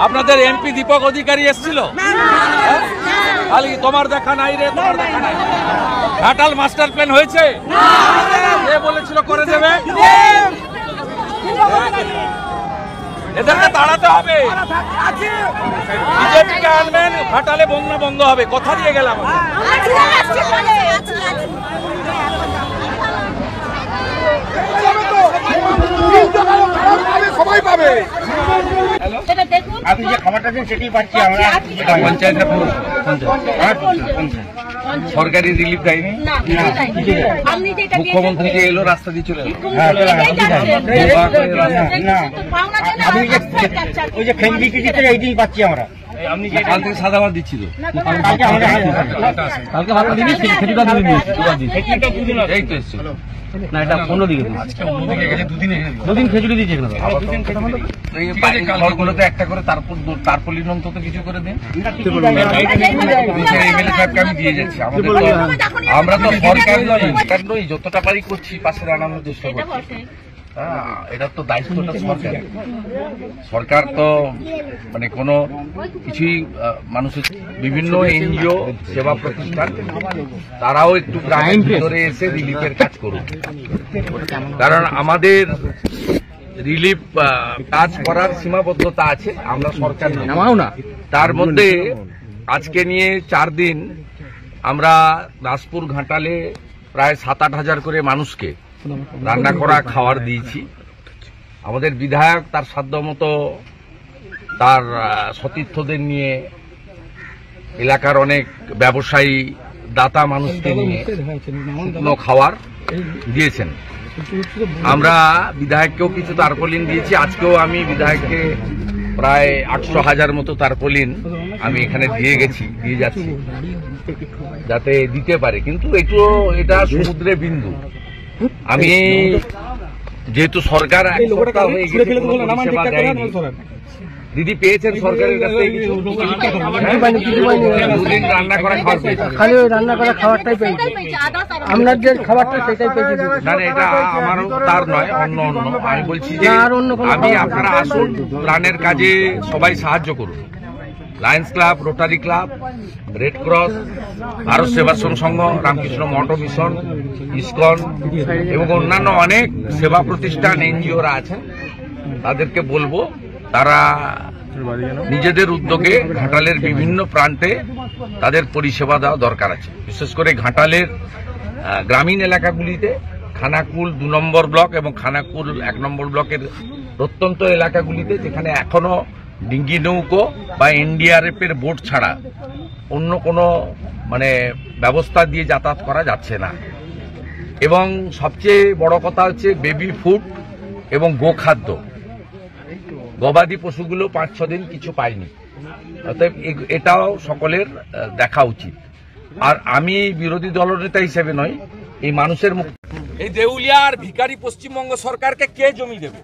আপনাদের এমপি দীপক অধিকারী এসেছিল? খালি তোমার দেখা নাই রে, তোমার দেখা নাই। ঘাটাল মাস্টার প্ল্যান হয়েছে? কে বলেছিল করে দেবে? এদেরকে তাড়াতে হবে, বিজেপিকে আনবেন, ঘাটালে বন্যা বন্ধ হবে। কথা দিয়ে গেলাম। সবাই পাবে। আপনি যে খাবারটা দিন সেটাই পাচ্ছি আমরা। পঞ্চায়েতের সরকারি রিলিফ দেয়নি। মুখ্যমন্ত্রী যে এলো রাস্তা দিয়ে চলে ওই যে ফ্যামিলি টিকিটের এইটাই পাচ্ছি আমরা। কাল থেকে সাদা ভাত দিচ্ছিল, কালকে ভালো দিন এই তো এসছিল না, এটা অন্যদিকে দুদিন খেজুরি দিয়েছে। ঘরগুলোতে একটা করে তারপলিন অন্তত কিছু করে দিন। এমএলএ সাহেবকে আমি দিয়ে যাচ্ছি। আমরা তো সরকার নই, যতটা পারি করছি, পাশে দাঁড়ানোর চেষ্টা করছি। এটা তো দায়িত্বটা সরকার তো মানে কোনো কিছুই মানুষের বিভিন্ন এনজিও সেবা প্রতিষ্ঠান তারাও একটু গ্রামের ভিতরে এসে রিলিফের কাজ করুন, কারণ আমাদের রিলিফ কাজ করার সীমাবদ্ধতা আছে। আমরা সরকার নামাও না, তার মধ্যে আজকে নিয়ে 4 দিন আমরা দাসপুর ঘাটালে প্রায় 7-8 হাজার করে মানুষকে রান্না করা খাবার দিয়েছি। আমাদের বিধায়ক তার সাধ্যমতো তার সতীর্থদের নিয়ে, এলাকার অনেক ব্যবসায়ী দাতা মানুষকে নিয়ে শুকনো খাবার দিয়েছেন। আমরা বিধায়ককেও কিছু তারপলিন দিয়েছি। আজকেও আমি বিধায়ককে প্রায় 800,000 মতো তারপলিন আমি এখানে দিয়ে যাচ্ছি যাতে দিতে পারে। কিন্তু এটা সমুদ্রে বিন্দু। আমি যেহেতু সরকার দিদি পেয়েছেন সরকারের কাছ থেকে দুদিন রান্না করা খাবার পেয়েছে, খালি ওই রান্না করা খাবারটাই পেয়েছে। আপনার যে খাবারটা সেটাই পেয়েছে না, এটা আমারও তার নয়, অন্য আমি বলছি যে আমি আপনারা আসুন, প্রাণের কাজে সবাই সাহায্য করুন। Lions Club, Rotary Club, Red Cross, Bharat Sevashram Sangha, Ramakrishna Math Mission, ISKCON এবং অন্যান্য অনেক সেবা প্রতিষ্ঠান এনজিওরা আছেন। তাদেরকে বলবো তারা নিজেদের উদ্যোগে ঘাটালের বিভিন্ন প্রান্তে তাদের পরিষেবা দেওয়া দরকার আছে। বিশেষ করে ঘাটালের গ্রামীণ এলাকাগুলিতে, খানাকুল 2 নম্বর ব্লক এবং খানাকুল 1 নম্বর ব্লকের প্রত্যন্ত এলাকাগুলিতে, যেখানে এখনো ডিঙ্গি নৌকো বা এনডিআরএফ এর বোট ছাড়া অন্য কোনো ব্যবস্থা দিয়ে যাতায়াত করা যাচ্ছে না। এবং সবচেয়ে বড় কথা হচ্ছে বেবি ফুড এবং গোখাদ্য। গবাদি পশুগুলো 5-6 দিন কিছু পায়নি, অতএব এটাও সকলের দেখা উচিত। আর আমি বিরোধী দলনেতা হিসেবে নয়, এই মানুষের মুখ, এই দেউলিয়া আর ভিখারি পশ্চিমবঙ্গ সরকারকে কে জমি দেবে?